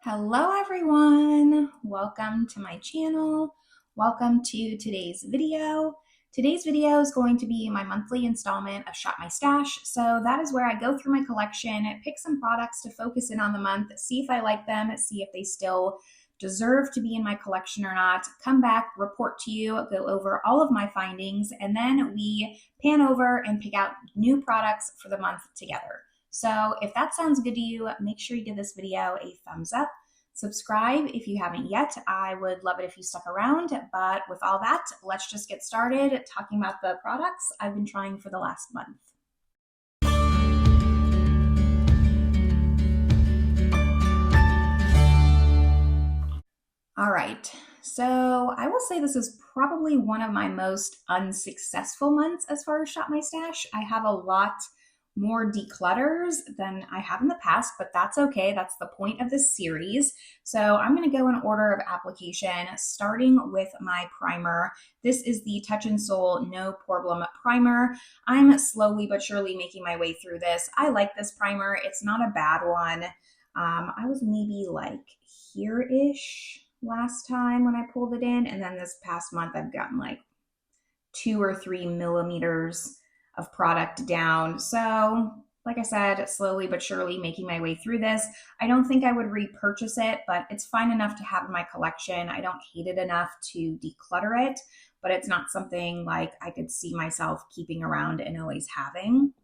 Hello everyone, welcome to my channel. Welcome to today's video. Today's video is going to be my monthly installment of Shop My Stash. So that is where I go through my collection, pick some products to focus in on the month, see if I like them, see if they still deserve to be in my collection or not, come back, report to you, go over all of my findings, and then we pan over and pick out new products for the month together. So if that sounds good to you, make sure you give this video a thumbs up. Subscribe if you haven't yet. I would love it if you stuck around. But with all that, let's just get started talking about the products I've been trying for the last month. All right, so I will say this is probably one of my most unsuccessful months as far as Shop My Stash. I have a lot more declutters than I have in the past, but that's okay. That's the point of this series. So I'm going to go in order of application, starting with my primer. This is the Touch in Sol No Poreblem Primer. I'm slowly but surely making my way through this. I like this primer. It's not a bad one. I was maybe like here-ish last time when I pulled it in, and then this past month I've gotten like 2 or 3 millimeters of product down. So like I said, slowly but surely making my way through this. I don't think I would repurchase it, but it's fine enough to have in my collection. I don't hate it enough to declutter it, but it's not something like I could see myself keeping around and always having.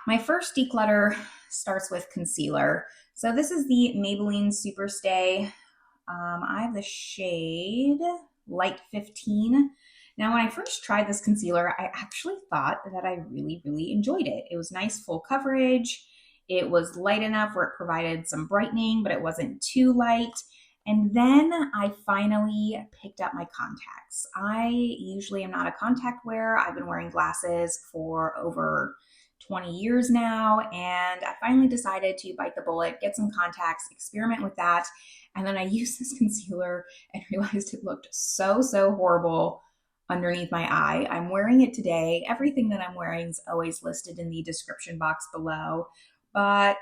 My first declutter starts with concealer. So this is the Maybelline Superstay. I have the shade Light 15. Now, when I first tried this concealer, I actually thought that I really enjoyed it. It was nice full coverage. It was light enough where it provided some brightening, but it wasn't too light. And then I finally picked up my contacts. I usually am not a contact wearer. I've been wearing glasses for over 20 years now, and I finally decided to bite the bullet, get some contacts, experiment with that. And then I used this concealer and realized it looked so horrible underneath my eye. I'm wearing it today. Everything that I'm wearing is always listed in the description box below, but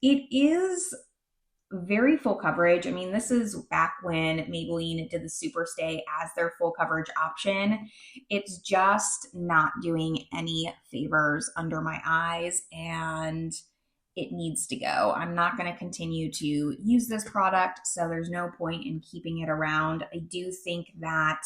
it is very full coverage. I mean, this is back when Maybelline did the Superstay as their full coverage option. It's just not doing any favors under my eyes, and it needs to go. I'm not going to continue to use this product, so there's no point in keeping it around. I do think that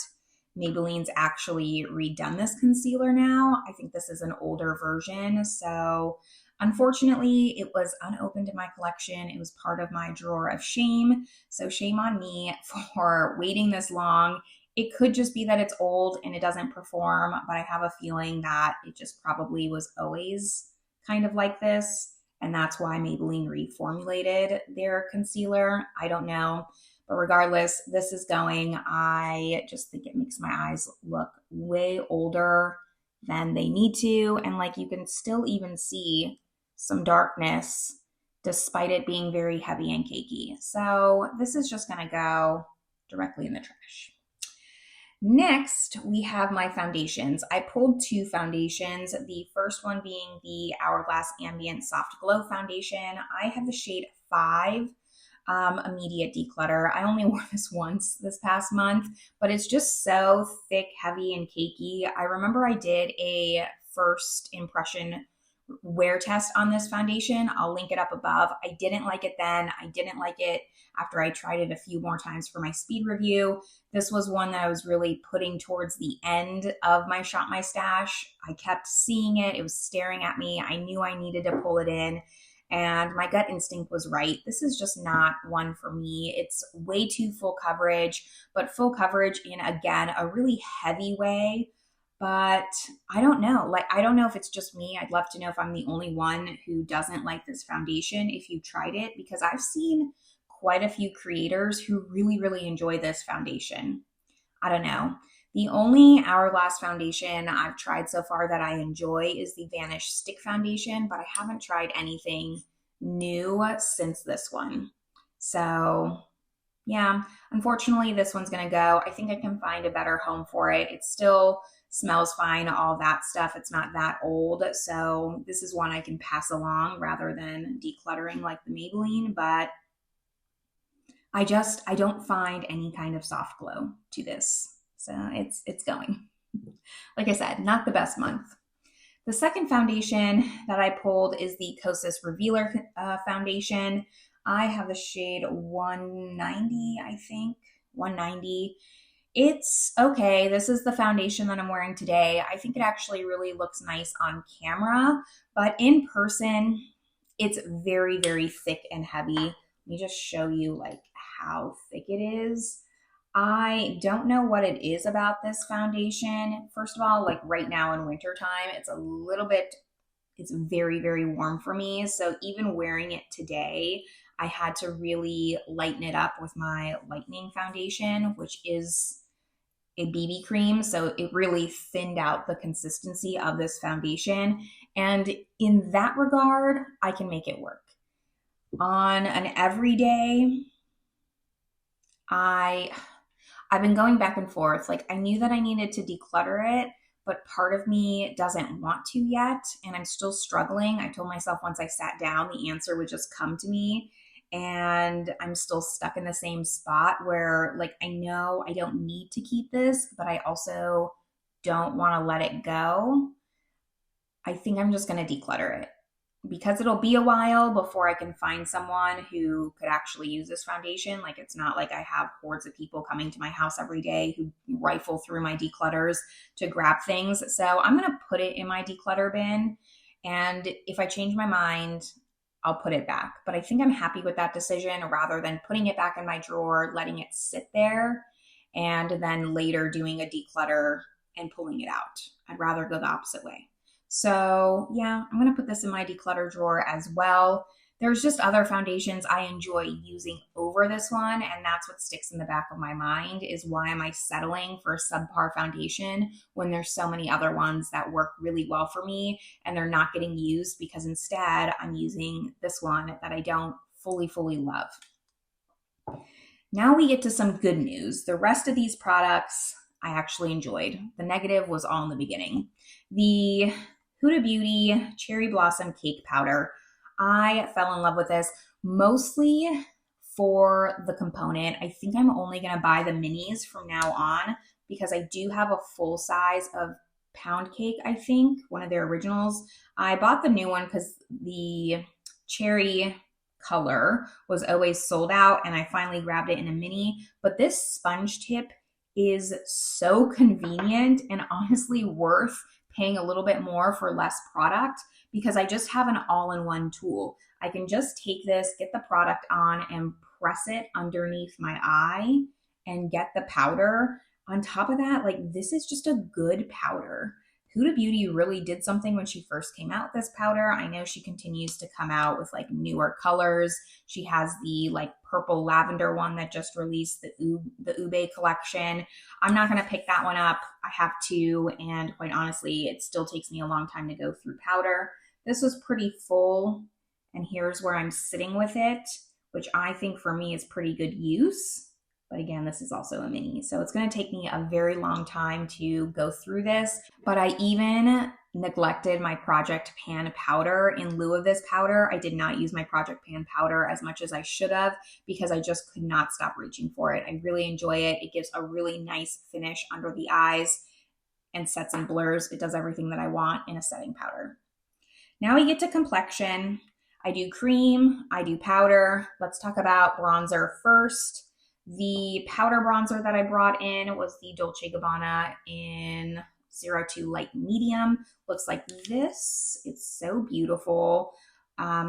Maybelline's actually redone this concealer now. I think this is an older version, so unfortunately, it was unopened in my collection. It was part of my drawer of shame, so shame on me for waiting this long. It could just be that it's old and it doesn't perform, but I have a feeling that it just probably was always kind of like this, and that's why Maybelline reformulated their concealer. I don't know. But regardless, this is going. I just think it makes my eyes look way older than they need to. And like you can still even see some darkness despite it being very heavy and cakey. So this is just going to go directly in the trash. Next, we have my foundations. I pulled 2 foundations, the first one being the Hourglass Ambient Soft Glow Foundation. I have the shade 5. Immediate declutter. I only wore this once this past month, but it's just so thick, heavy, and cakey. I remember I did a first impression wear test on this foundation. I'll link it up above. I didn't like it then. I didn't like it after I tried it a few more times for my speed review. This was one that I was really putting towards the end of my Shop My Stash. I kept seeing it. It was staring at me. I knew I needed to pull it in. And my gut instinct was right. This is just not one for me. It's way too full coverage, but full coverage in, again, a really heavy way. But I don't know. I don't know if it's just me. I'd love to know if I'm the only one who doesn't like this foundation, if you tried it, because I've seen quite a few creators who really enjoy this foundation. I don't know. The only Hourglass foundation I've tried so far that I enjoy is the Vanish Stick Foundation, but I haven't tried anything new since this one. So yeah, unfortunately, this one's going to go. I think I can find a better home for it. It still smells fine, all that stuff. It's not that old. So this is one I can pass along rather than decluttering like the Maybelline, but I don't find any kind of soft glow to this. So it's going. Like I said, not the best month. The second foundation that I pulled is the Kosas Revealer foundation. I have the shade 190, I think. 190. It's okay. This is the foundation that I'm wearing today. I think it actually really looks nice on camera, but in person, it's very, very thick and heavy. Let me just show you like how thick it is. I don't know what it is about this foundation. First of all, like right now in wintertime, it's very, very warm for me. So even wearing it today, I had to really lighten it up with my lightening foundation, which is a BB cream. So it really thinned out the consistency of this foundation. And in that regard, I can make it work. On an everyday, I've been going back and forth. Like I knew that I needed to declutter it, but part of me doesn't want to yet. And I'm still struggling. I told myself once I sat down, the answer would just come to me. And I'm still stuck in the same spot where like, I know I don't need to keep this, but I also don't want to let it go. I think I'm just going to declutter it because it'll be a while before I can find someone who could actually use this foundation. Like it's not like I have hordes of people coming to my house every day who rifle through my declutters to grab things. So I'm going to put it in my declutter bin. And if I change my mind, I'll put it back. But I think I'm happy with that decision rather than putting it back in my drawer, letting it sit there, and then later doing a declutter and pulling it out. I'd rather go the opposite way. So yeah, I'm going to put this in my declutter drawer as well. There's just other foundations I enjoy using over this one, and that's what sticks in the back of my mind is why am I settling for a subpar foundation when there's so many other ones that work really well for me and they're not getting used because instead I'm using this one that I don't fully love. Now we get to some good news. The rest of these products I actually enjoyed. The negative was all in the beginning. The Huda Beauty Cherry Blossom Cake Powder. I fell in love with this mostly for the component. I think I'm only going to buy the minis from now on because I do have a full size of pound cake, I think, one of their originals. I bought the new one because the cherry color was always sold out and I finally grabbed it in a mini. But this sponge tip is so convenient and honestly worth paying a little bit more for less product because I just have an all-in-one tool. I can just take this, get the product on and press it underneath my eye and get the powder. On top of that, like this is just a good powder. Huda Beauty really did something when she first came out with this powder. I know she continues to come out with like newer colors. She has the like purple lavender one that just released, the Ube collection. I'm not going to pick that one up. I have to, and quite honestly, it still takes me a long time to go through powder. This was pretty full, and here's where I'm sitting with it, which I think for me is pretty good use. But again, this is also a mini. So it's going to take me a very long time to go through this. But I even neglected my Project Pan powder in lieu of this powder. I did not use my Project Pan powder as much as I should have because I just could not stop reaching for it. I really enjoy it. It gives a really nice finish under the eyes and sets and blurs. It does everything that I want in a setting powder. Now we get to complexion. I do cream, I do powder. Let's talk about bronzer first. The powder bronzer that I brought in was the Dolce Gabbana in 02 Light Medium. Looks like this. It's so beautiful.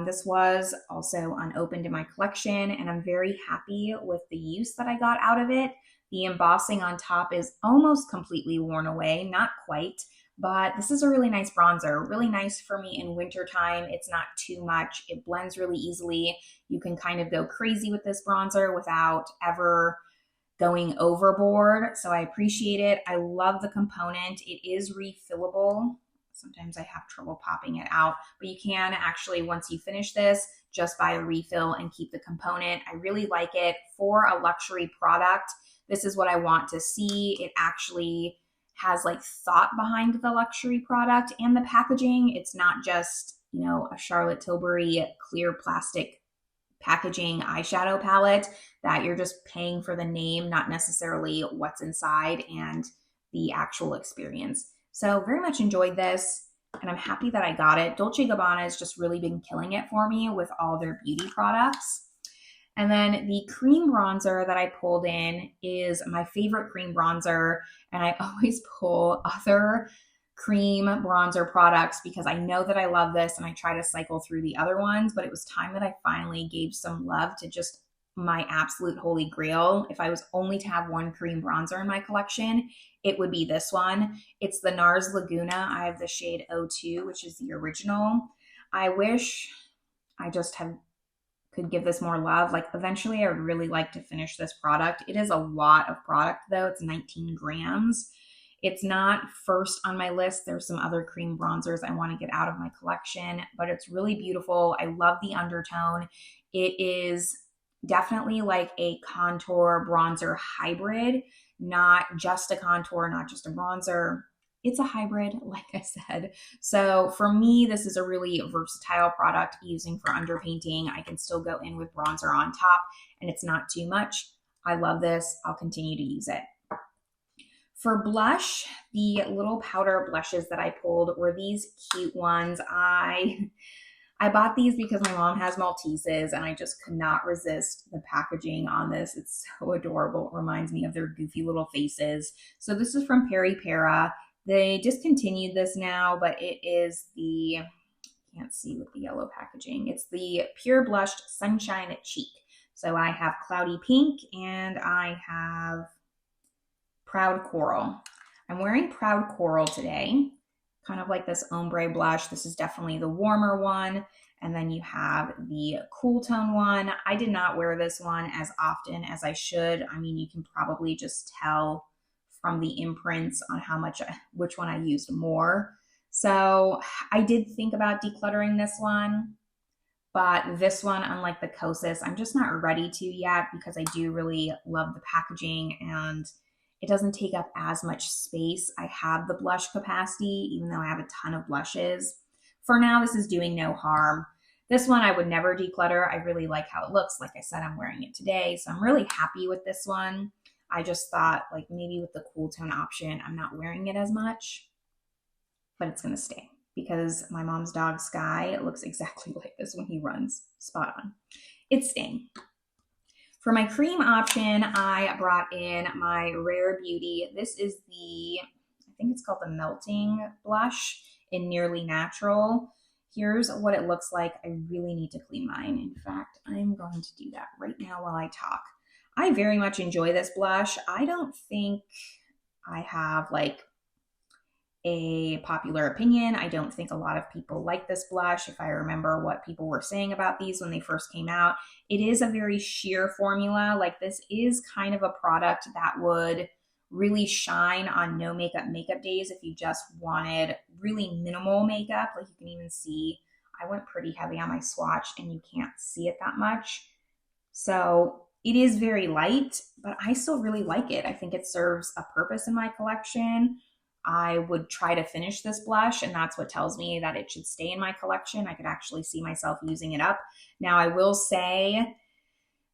This was also unopened in my collection, and I'm very happy with the use that I got out of it. The embossing on top is almost completely worn away, not quite, but this is a really nice bronzer, really nice for me in wintertime. It's not too much. It blends really easily. You can kind of go crazy with this bronzer without ever going overboard. So I appreciate it. I love the component. It is refillable. Sometimes I have trouble popping it out, but you can actually, once you finish this, just buy a refill and keep the component. I really like it for a luxury product. This is what I want to see. It actually has like thought behind the luxury product and the packaging. It's not just, you know, a Charlotte Tilbury clear plastic packaging eyeshadow palette that you're just paying for the name, not necessarily what's inside and the actual experience. So very much enjoyed this, and I'm happy that I got it. Dolce Gabbana has just really been killing it for me with all their beauty products. And then the cream bronzer that I pulled in is my favorite cream bronzer, and I always pull other cream bronzer products because I know that I love this and I try to cycle through the other ones, but it was time that I finally gave some love to just my absolute holy grail. If I was only to have one cream bronzer in my collection, it would be this one. It's the Nars Laguna. I have the shade 02, which is the original. I wish I just could give this more love. Like eventually I would really like to finish this product. It is a lot of product though. It's 19 grams. It's not first on my list. There's some other cream bronzers I want to get out of my collection, but it's really beautiful. I love the undertone. It is definitely like a contour bronzer hybrid, not just a contour, not just a bronzer. It's a hybrid, like I said. So for me, this is a really versatile product using for underpainting. I can still go in with bronzer on top and it's not too much. I love this. I'll continue to use it. For blush, the little powder blushes that I pulled were these cute ones. I bought these because my mom has Malteses and I just could not resist the packaging on this. It's so adorable. It reminds me of their goofy little faces. So this is from PeriPera. They discontinued this now, but it is the, can't see with the yellow packaging. It's the Pure Blushed Sunshine Cheek. So I have Cloudy Pink and I have Proud Coral. I'm wearing Proud Coral today, kind of like this ombre blush. This is definitely the warmer one. And then you have the cool tone one. I did not wear this one as often as I should. I mean, you can probably just tell from the imprints on which one I used more. So I did think about decluttering this one, but this one, unlike the Kosas, I'm just not ready to yet because I do really love the packaging and it doesn't take up as much space. I have the blush capacity, even though I have a ton of blushes. For now, this is doing no harm. This one I would never declutter. I really like how it looks. Like I said, I'm wearing it today, so I'm really happy with this one. I just thought like maybe with the cool tone option, I'm not wearing it as much, but it's gonna stay because my mom's dog Sky looks exactly like this when he runs. Spot on. It's staying. For my cream option, I brought in my Rare Beauty. This is I think it's called the Melting Blush in Nearly Natural. Here's what it looks like. I really need to clean mine. In fact, I'm going to do that right now while I talk. I very much enjoy this blush. I don't think I have like a popular opinion. I don't think a lot of people like this blush. If I remember what people were saying about these when they first came out, it is a very sheer formula. Like this is kind of a product that would really shine on no makeup days if you just wanted really minimal makeup. Like you can even see I went pretty heavy on my swatch and you can't see it that much. So it is very light, but I still really like it. I think it serves a purpose in my collection. I would try to finish this blush, and that's what tells me that it should stay in my collection. I could actually see myself using it up. Now, I will say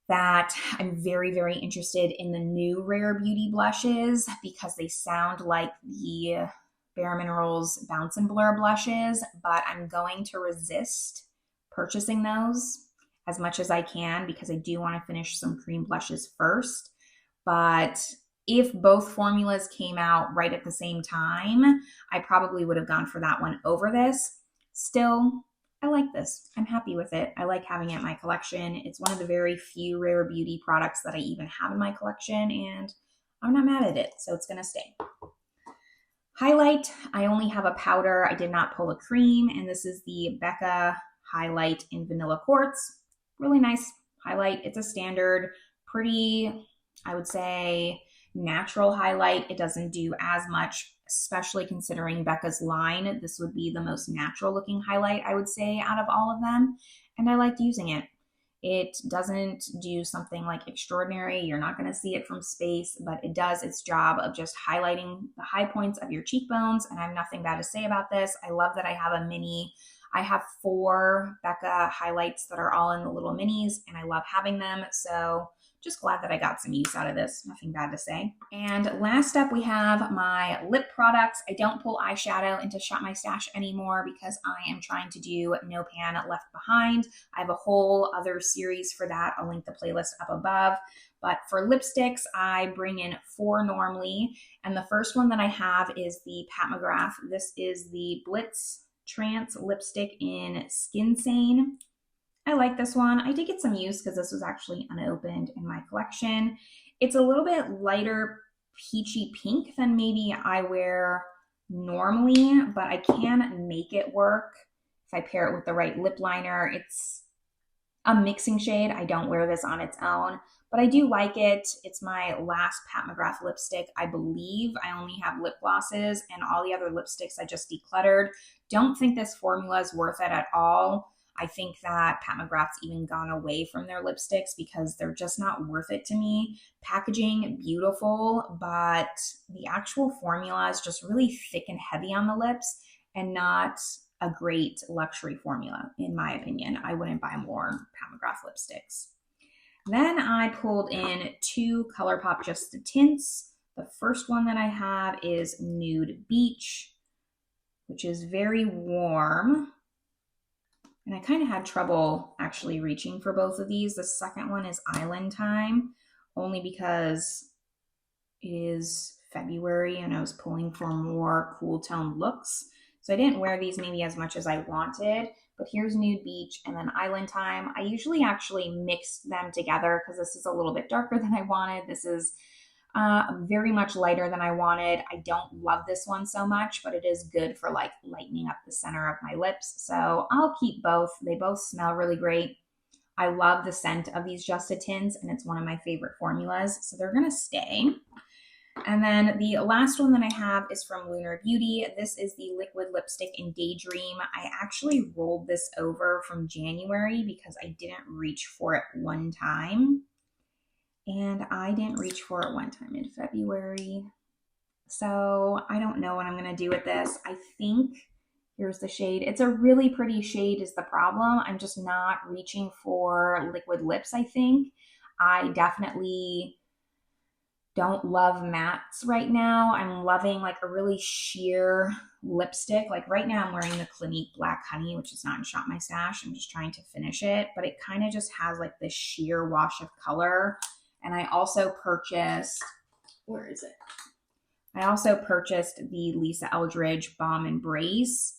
that I'm very, very interested in the new Rare Beauty blushes because they sound like the Bare Minerals Bounce and Blur blushes, but I'm going to resist purchasing those as much as I can because I do want to finish some cream blushes first. But if both formulas came out right at the same time, I probably would have gone for that one over this. Still, I like this. I'm happy with it. I like having it in my collection. It's one of the very few Rare Beauty products that I even have in my collection, and I'm not mad at it, so it's going to stay. Highlight, I only have a powder. I did not pull a cream, and this is the Becca Highlight in Vanilla Quartz. Really nice highlight. It's a standard, pretty, I would say, natural highlight. It doesn't do as much, especially considering Becca's line. This would be the most natural looking highlight, I would say, out of all of them. And I liked using it. It doesn't do something like extraordinary. You're not going to see it from space, but it does its job of just highlighting the high points of your cheekbones. And I have nothing bad to say about this. I love that I have a mini I have 4 Becca highlights that are all in the little minis, and I love having them. So just glad that I got some use out of this. Nothing bad to say. And last up, we have my lip products. I don't pull eyeshadow into Shop My Stash anymore because I am trying to do No Pan Left Behind. I have a whole other series for that. I'll link the playlist up above. But for lipsticks, I bring in 4 normally. And the first one that I have is the Pat McGrath. This is the Blitz Trance lipstick in Skin Sane. I like this one. I did get some use because this was actually unopened in my collection. It's a little bit lighter peachy pink than maybe I wear normally, but I can make it work if I pair it with the right lip liner. It's a mixing shade. I don't wear this on its own, but I do like it. It's my last Pat McGrath lipstick, I believe. I only have lip glosses, and all the other lipsticks I just decluttered. Don't think this formula is worth it at all. I think that Pat McGrath's even gone away from their lipsticks because they're just not worth it to me. Packaging, beautiful, but the actual formula is just really thick and heavy on the lips and not a great luxury formula, in my opinion. I wouldn't buy more Pat McGrath lipsticks. Then I pulled in 2 ColourPop Just the Tints. The first one that I have is Nude Beach, which is very warm. And I kind of had trouble actually reaching for both of these. The second one is Island Time, only because it is February and I was pulling for more cool tone looks. So I didn't wear these maybe as much as I wanted, but here's Nude Beach and then Island Time. I usually actually mix them together because this is a little bit darker than I wanted. This is very much lighter than I wanted. I don't love this one so much, but it is good for like lightening up the center of my lips. So I'll keep both. They both smell really great. I love the scent of these Just a Tints, and it's one of my favorite formulas. So they're going to stay. And then the last one that I have is from Lunar Beauty. This is the liquid lipstick in Daydream. I actually rolled this over from January because I didn't reach for it one time. And I didn't reach for it one time in February. So I don't know what I'm going to do with this. I think, here's the shade. It's a really pretty shade is the problem. I'm just not reaching for liquid lips, I think. I definitely don't love mattes right now. I'm loving like a really sheer lipstick. Like right now I'm wearing the Clinique Black Honey, which is not in Shop My Stash. I'm just trying to finish it, but it kind of just has like this sheer wash of color. And I also purchased, where is it? I also purchased the Lisa Eldridge Balm Embrace,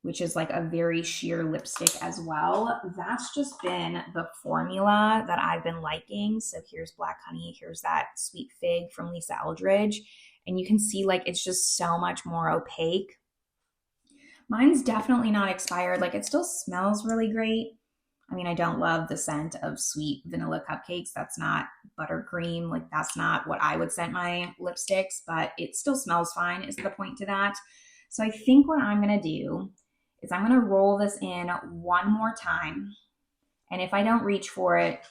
which is like a very sheer lipstick as well. That's just been the formula that I've been liking. So here's Black Honey, here's that Sweet Fig from Lisa Eldridge. And you can see like it's just so much more opaque. Mine's definitely not expired. Like it still smells really great. I mean, I don't love the scent of sweet vanilla cupcakes. That's not buttercream. Like that's not what I would scent my lipsticks, but it still smells fine is the point to that. So I think what I'm going to do is I'm going to roll this in one more time. And if I don't reach for it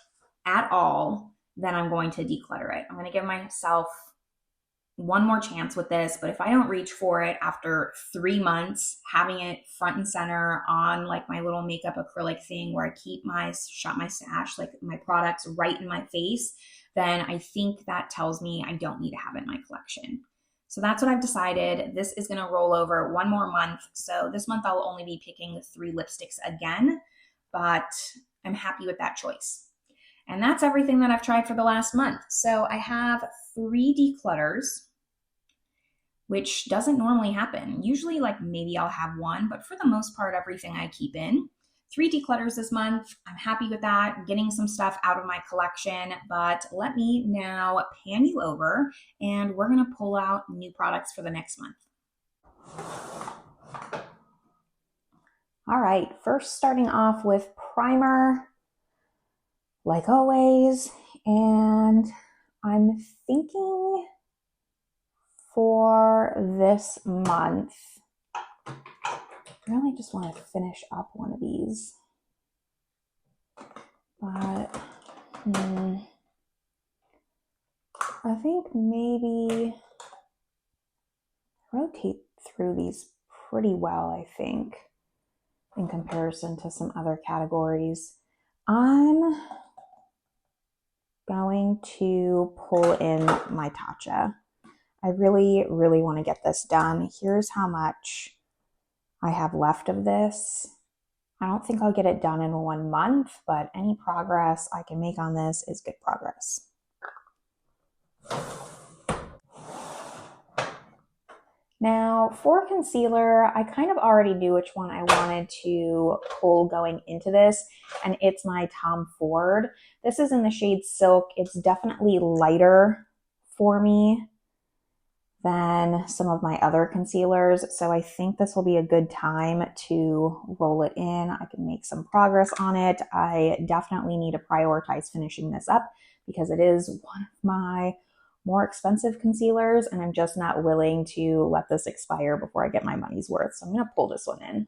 at all, then I'm going to declutter it. I'm going to give myself one more chance with this, but if I don't reach for it after 3 months, having it front and center on like my little makeup acrylic thing where I keep my Shop My Stash, like my products right in my face, then I think that tells me I don't need to have it in my collection. So that's what I've decided. This is going to roll over one more month. So this month I'll only be picking 3 lipsticks again, but I'm happy with that choice. And that's everything that I've tried for the last month. So I have 3 declutters, which doesn't normally happen. Usually like maybe I'll have 1, but for the most part, everything I keep in. 3 declutters this month. I'm happy with that, getting some stuff out of my collection, but let me now pan you over and we're gonna pull out new products for the next month. All right, first starting off with primer, like always, and I'm thinking for this month, I really just want to finish up one of these, but I think maybe rotate through these pretty well, I think. in comparison to some other categories. I'm going to pull in my Tatcha. I really, really want to get this done. Here's how much I have left of this. I don't think I'll get it done in 1 month, but any progress I can make on this is good progress. Now for concealer, I kind of already knew which one I wanted to pull going into this, and it's my Tom Ford. This is in the shade Silk. It's definitely lighter for me than some of my other concealers, so I think this will be a good time to roll it in. I can make some progress on it. I definitely need to prioritize finishing this up because it is one of my more expensive concealers, and I'm just not willing to let this expire before I get my money's worth. So I'm gonna pull this one in.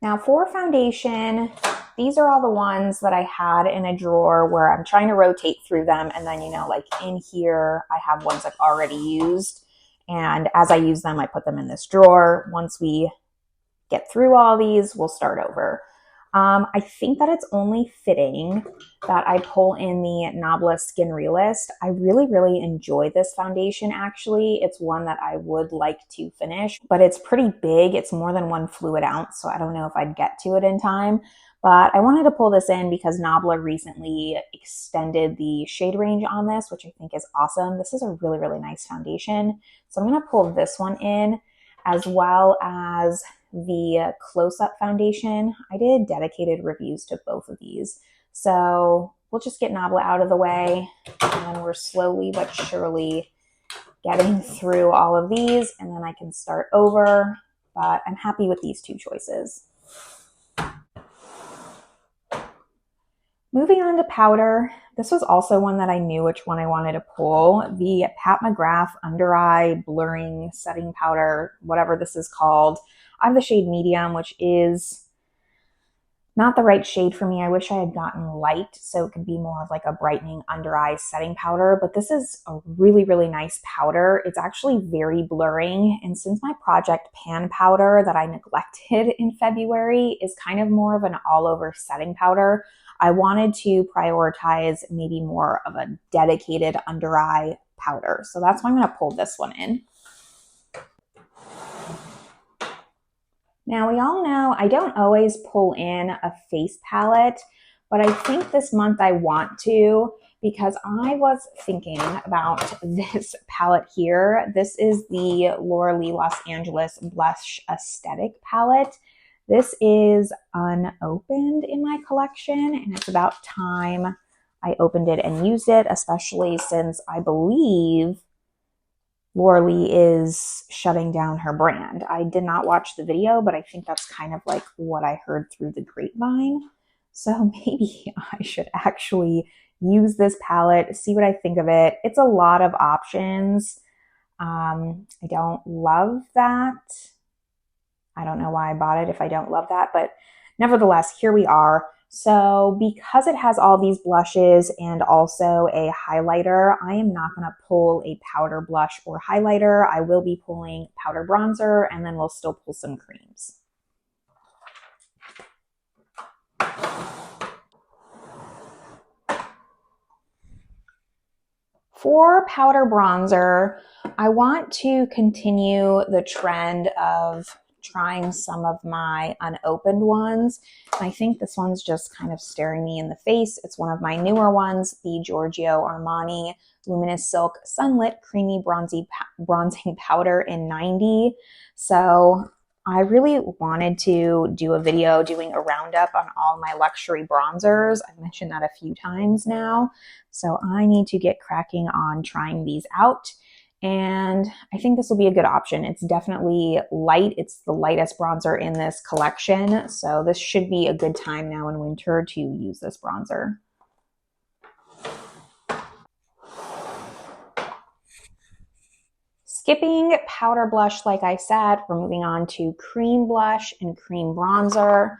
Now for foundation, these are all the ones that I had in a drawer where I'm trying to rotate through them. And then, you know, like in here, I have ones I've already used. And as I use them, I put them in this drawer. Once we get through all these, we'll start over. I think that it's only fitting that I pull in the Nabla Skin Realist. I really, really enjoy this foundation, actually. It's one that I would like to finish, but it's pretty big. It's more than 1 fluid ounce, so I don't know if I'd get to it in time. But I wanted to pull this in because Nabla recently extended the shade range on this, which I think is awesome. This is a really, really nice foundation. So I'm going to pull this one in, as well as the Close-Up foundation. I did dedicated reviews to both of these. So we'll just get Nabla out of the way, and then we're slowly but surely getting through all of these, and then I can start over. But I'm happy with these 2 choices. Moving on to powder, this was also one that I knew which one I wanted to pull. The Pat McGrath Under Eye Blurring Setting Powder, whatever this is called. I have the shade Medium, which is not the right shade for me. I wish I had gotten light so it could be more of like a brightening under eye setting powder, but this is a really, really nice powder. It's actually very blurring, and since my Project Pan powder that I neglected in February is kind of more of an all-over setting powder, I wanted to prioritize maybe more of a dedicated under eye powder. So that's why I'm going to pull this one in. Now we all know I don't always pull in a face palette, but I think this month I want to, because I was thinking about this palette here. This is the Laura Lee Los Angeles Blush Aesthetic palette. This is unopened in my collection, and it's about time I opened it and used it, especially since I believe Laura Lee is shutting down her brand. I did not watch the video, but I think that's kind of like what I heard through the grapevine. So maybe I should actually use this palette, see what I think of it. It's a lot of options. I don't love that. I don't know why I bought it if I don't love that, but nevertheless, here we are. So because it has all these blushes and also a highlighter, I am not going to pull a powder blush or highlighter. I will be pulling powder bronzer, and then we'll still pull some creams. For powder bronzer, I want to continue the trend of trying some of my unopened ones. I think this one's just kind of staring me in the face. It's one of my newer ones, the Giorgio Armani Luminous Silk Sunlit Creamy Bronzing Powder in 90. So I really wanted to do a video doing a roundup on all my luxury bronzers. I've mentioned that a few times now. So I need to get cracking on trying these out. And I think this will be a good option. It's definitely light. It's the lightest bronzer in this collection. So this should be a good time now in winter to use this bronzer. Skipping powder blush, like I said, we're moving on to cream blush and cream bronzer.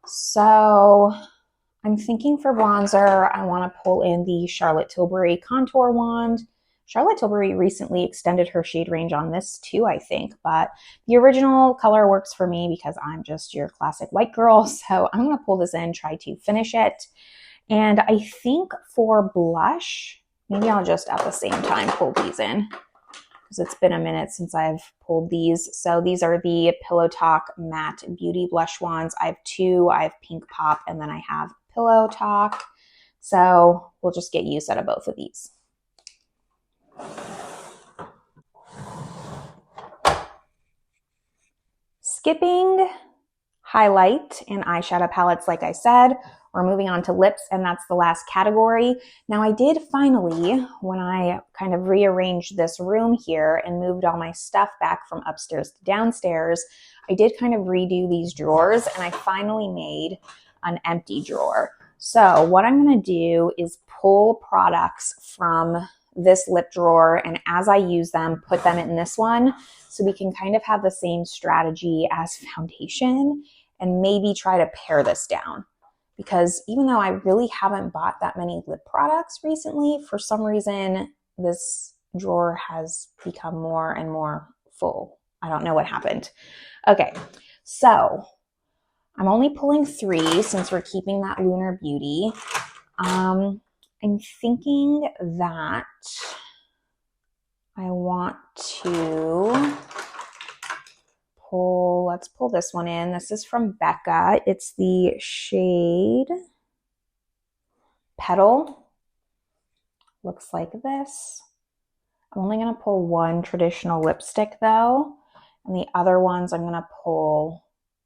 So I'm thinking for bronzer, I want to pull in the Charlotte Tilbury Contour Wand. Charlotte Tilbury recently extended her shade range on this too, I think, but the original color works for me because I'm just your classic white girl. So I'm going to pull this in, try to finish it. And I think for blush, maybe I'll just at the same time pull these in because it's been a minute since I've pulled these. So these are the Pillow Talk Matte Beauty Blush ones. I have two. I have Pink Pop and then I have Pillow Talk. So we'll just get use out of both of these. Skipping highlight and eyeshadow palettes, like I said, we're moving on to lips, and that's the last category. Now, I did finally, when I kind of rearranged this room here and moved all my stuff back from upstairs to downstairs, I did kind of redo these drawers, and I finally made an empty drawer. So what I'm going to do is pull products from this lip drawer, and as I use them, put them in this one so we can kind of have the same strategy as foundation and maybe try to pare this down. Because even though I really haven't bought that many lip products recently, for some reason, this drawer has become more and more full. I don't know what happened. Okay, so I'm only pulling 3 since we're keeping that Lunar Beauty. I'm thinking that I want to pull, let's pull this one in. This is from Becca. It's the shade Petal. Looks like this. I'm only going to pull one traditional lipstick though, and the other ones I'm going to pull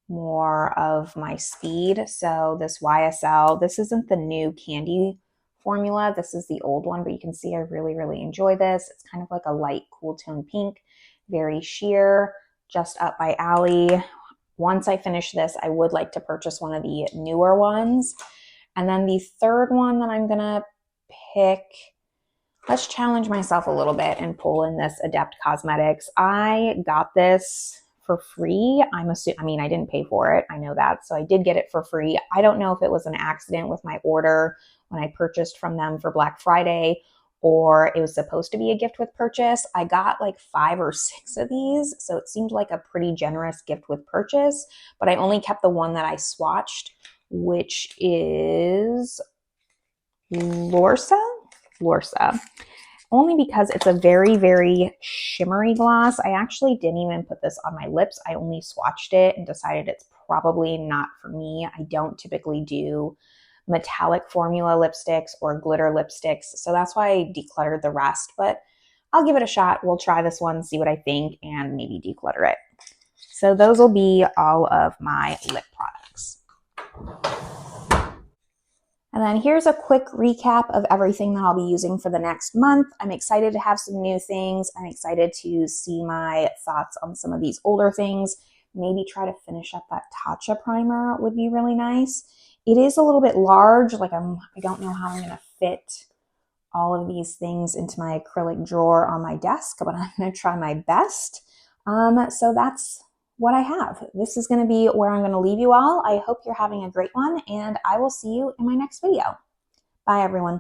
more of my Speed. So this YSL, this isn't the new candy formula. This is the old one, but you can see I really, really enjoy this. It's kind of like a light cool tone pink, very sheer, just up my alley. Once I finish this, I would like to purchase one of the newer ones. And then the third one that I'm gonna pick, let's challenge myself a little bit and pull in this Adept Cosmetics. I got this for free. I mean, I didn't pay for it. I know that. So I did get it for free. I don't know if it was an accident with my order when I purchased from them for Black Friday, or it was supposed to be a gift with purchase. I got like 5 or 6 of these, so it seemed like a pretty generous gift with purchase, but I only kept the one that I swatched, which is Lorsa, only because it's a very, very shimmery gloss. I actually didn't even put this on my lips. I only swatched it and decided it's probably not for me. I don't typically do metallic formula lipsticks or glitter lipsticks. So that's why I decluttered the rest, but I'll give it a shot. We'll try this one, see what I think, and maybe declutter it. So those will be all of my lip products. And then here's a quick recap of everything that I'll be using for the next month. I'm excited to have some new things. I'm excited to see my thoughts on some of these older things. Maybe try to finish up that Tatcha primer would be really nice. It is a little bit large, like I don't know how I'm going to fit all of these things into my acrylic drawer on my desk, but I'm going to try my best. So that's what I have. This is going to be where I'm going to leave you all. I hope you're having a great one, and I will see you in my next video. Bye, everyone.